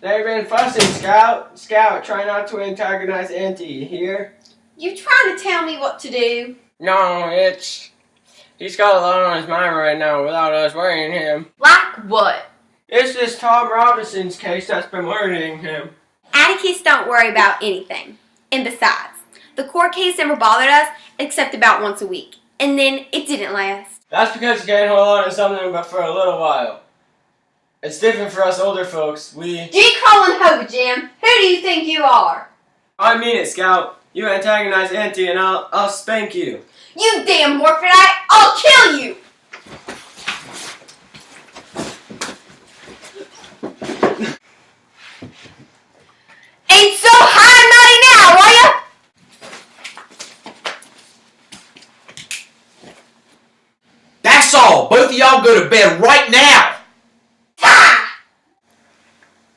They've been fussing, Scout. Scout, try not to antagonize Auntie, you hear? You trying to tell me what to do? No, he's got a lot on his mind right now without us worrying him. Like what? It's this Tom Robinson's case that's been worrying him. Atticus don't worry about anything. And besides, the court case never bothered us except about once a week. And then it didn't last. That's because you can't hold on to something but for a little while. It's different for us older folks. G. Colin Hover, Jim. Who do you think you are? I mean it, Scout. You antagonize Auntie and I'll spank you. You damn morphinite! I'll kill you! Ain't so high and mighty now, are ya? That's all. Both of y'all go to bed right now. Ah!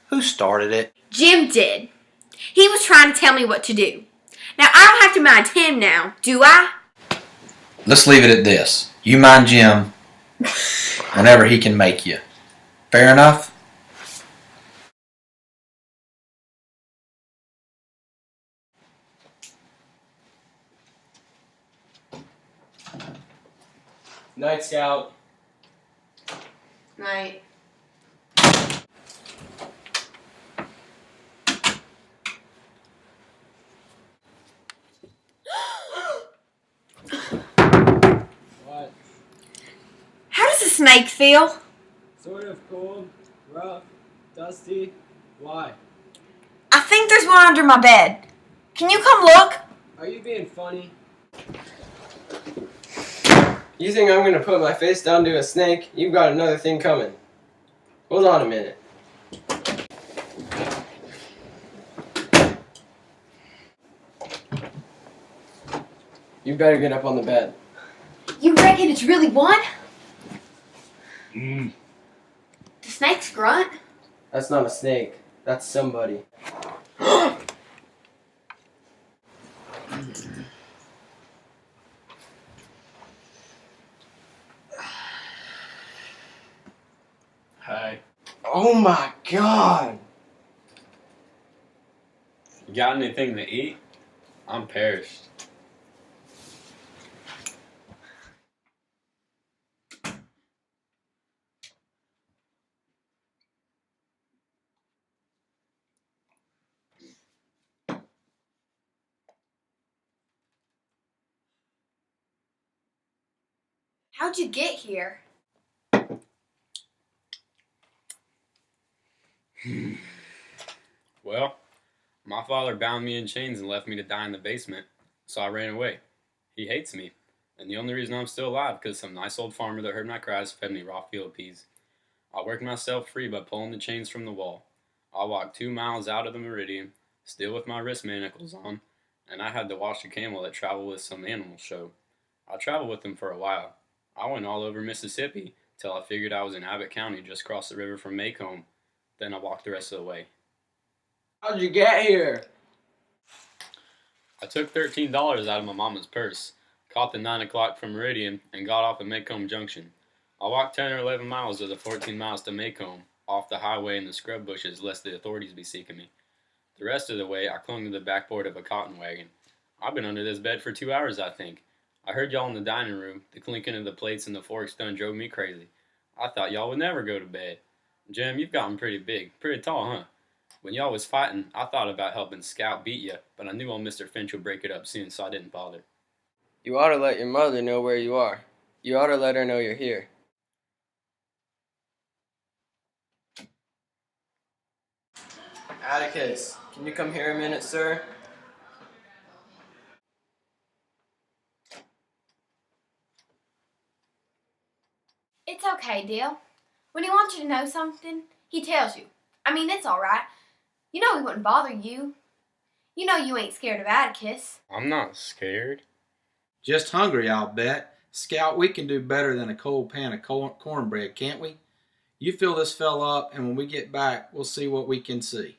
Who started it? Jim did. He was trying to tell me what to do. Now, I don't have to mind him now, do I? Let's leave it at this. You mind Jim whenever he can make you. Fair enough? Night, Scout. Right. What? How does a snake feel? Sort of cold, rough, dusty. Why? I think there's one under my bed. Can you come look? Are you being funny? You think I'm gonna put my face down to a snake? You've got another thing coming. Hold on a minute. You better get up on the bed. You reckon it's really one? The snake's grunt? That's not a snake. That's somebody. Hi. Oh my god! You got anything to eat? I'm perished. How'd you get here? Well, my father bound me in chains and left me to die in the basement, so I ran away. He hates me, and the only reason I'm still alive is because some nice old farmer that heard my cries fed me raw field peas. I worked myself free by pulling the chains from the wall. I walked 2 miles out of the meridian, still with my wrist manacles on, and I had to wash a camel that traveled with some animal show. I traveled with him for a while. I went all over Mississippi till I figured I was in Abbott County just across the river from Macomb. Then I walked the rest of the way. How'd you get here? I took $13 out of my mama's purse, caught the 9 o'clock from Meridian, and got off at Macomb Junction. I walked 10 or 11 miles of the 14 miles to Macomb, off the highway in the scrub bushes lest the authorities be seeking me. The rest of the way, I clung to the backboard of a cotton wagon. I've been under this bed for 2 hours, I think. I heard y'all in the dining room. The clinking of the plates and the forks done drove me crazy. I thought y'all would never go to bed. Jim, you've gotten pretty big, pretty tall, huh? When y'all was fighting, I thought about helping Scout beat you, but I knew old Mr. Finch would break it up soon, so I didn't bother. You ought to let your mother know where you are. You ought to let her know you're here. Atticus, can you come here a minute, sir? It's okay, Dale. When he wants you to know something, he tells you. I mean, it's alright. You know he wouldn't bother you. You know you ain't scared of Atticus. I'm not scared. Just hungry, I'll bet. Scout, we can do better than a cold pan of cornbread, can't we? You fill this fella up, and when we get back, we'll see what we can see.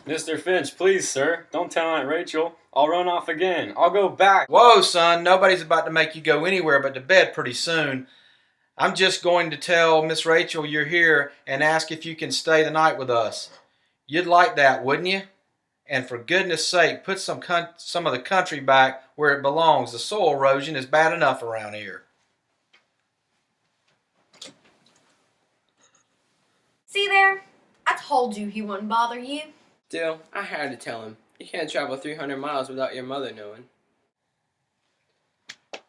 Mr. Finch, please, sir, don't tell Aunt Rachel. I'll run off again. I'll go back. Whoa, son, nobody's about to make you go anywhere but to bed pretty soon. I'm just going to tell Miss Rachel you're here and ask if you can stay the night with us. You'd like that, wouldn't you? And for goodness sake, put some of the country back where it belongs. The soil erosion is bad enough around here. See there? I told you he wouldn't bother you. Dill, I had to tell him. You can't travel 300 miles without your mother knowing.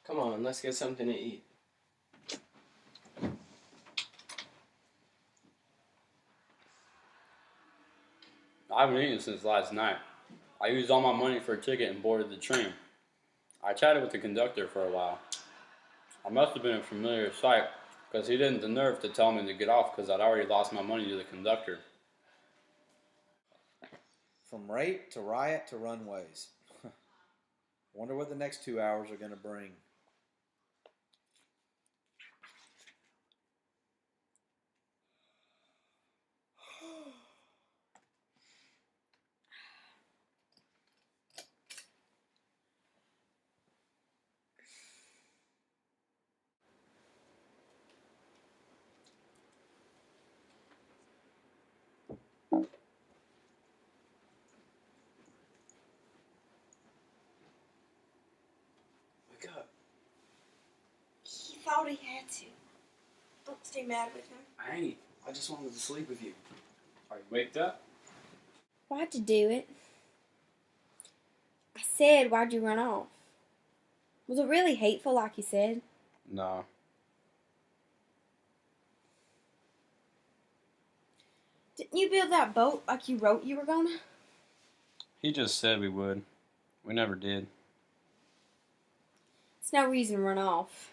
Come on, let's get something to eat. I haven't eaten since last night. I used all my money for a ticket and boarded the train. I chatted with the conductor for a while. I must have been a familiar sight because he didn't have the nerve to tell me to get off because I'd already lost my money to the conductor. From rape to riot to runways. Wonder what the next 2 hours are going to bring. Wake up. He thought he had to. Don't stay mad with him. I ain't. I just wanted to sleep with you. Are you waked up? Why'd you do it? I said, why'd you run off? Was it really hateful like you said? No. Didn't you build that boat like you wrote you were gonna? He just said we would. We never did. It's no reason to run off.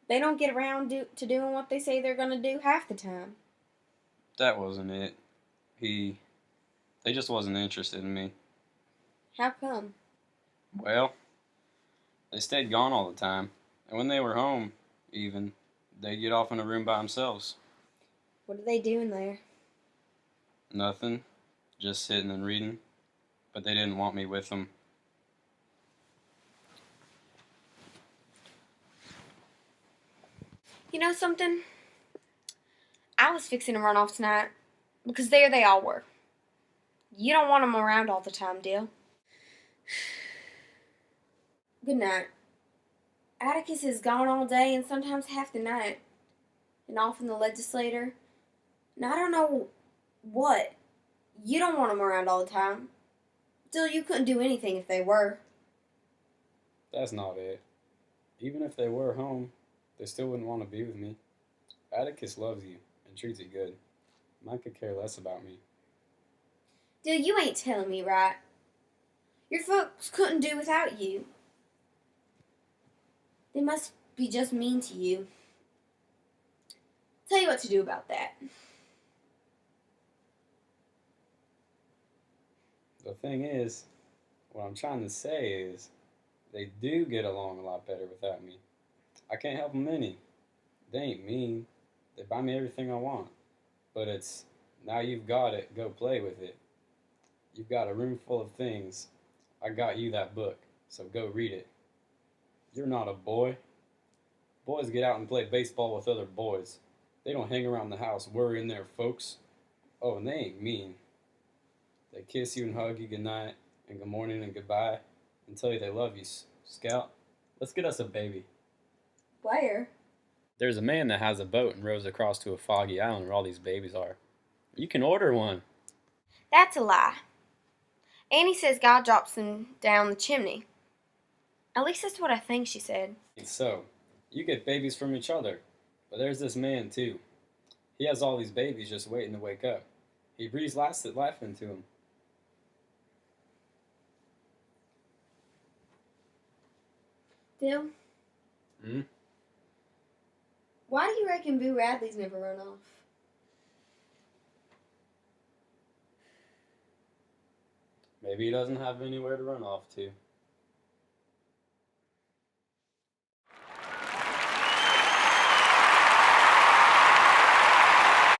They don't get around to doing what they say they're gonna do half the time. That wasn't it. They just wasn't interested in me. How come? Well, they stayed gone all the time. And when they were home, even, they'd get off in a room by themselves. What are they doing there? Nothing. Just sitting and reading. But they didn't want me with them. You know something? I was fixing to run off tonight because there they all were. You don't want them around all the time, Dill. Good night. Atticus is gone all day and sometimes half the night. And off in the legislature. And I don't know what. You don't want them around all the time. Dill, you couldn't do anything if they were. That's not it. Even if they were home, they still wouldn't want to be with me. Atticus loves you and treats you good. Mike could care less about me. Dill, you ain't telling me right. Your folks couldn't do without you. They must be just mean to you. Tell you what to do about that. The thing is, what I'm trying to say is, they do get along a lot better without me. I can't help them any. They ain't mean. They buy me everything I want. But it's, now you've got it, go play with it. You've got a room full of things. I got you that book, so go read it. You're not a boy. Boys get out and play baseball with other boys. They don't hang around the house worrying their folks. Oh, and they ain't mean. They kiss you and hug you goodnight and good morning and goodbye and tell you they love you. Scout, let's get us a baby. Where? There's a man that has a boat and rows across to a foggy island where all these babies are. You can order one. That's a lie. Annie says God drops them down the chimney. At least that's what I think she said. So, you get babies from each other. But there's this man too. He has all these babies just waiting to wake up. He breathes life into them. Dill? Hmm? Why do you reckon Boo Radley's never run off? Maybe he doesn't have anywhere to run off to.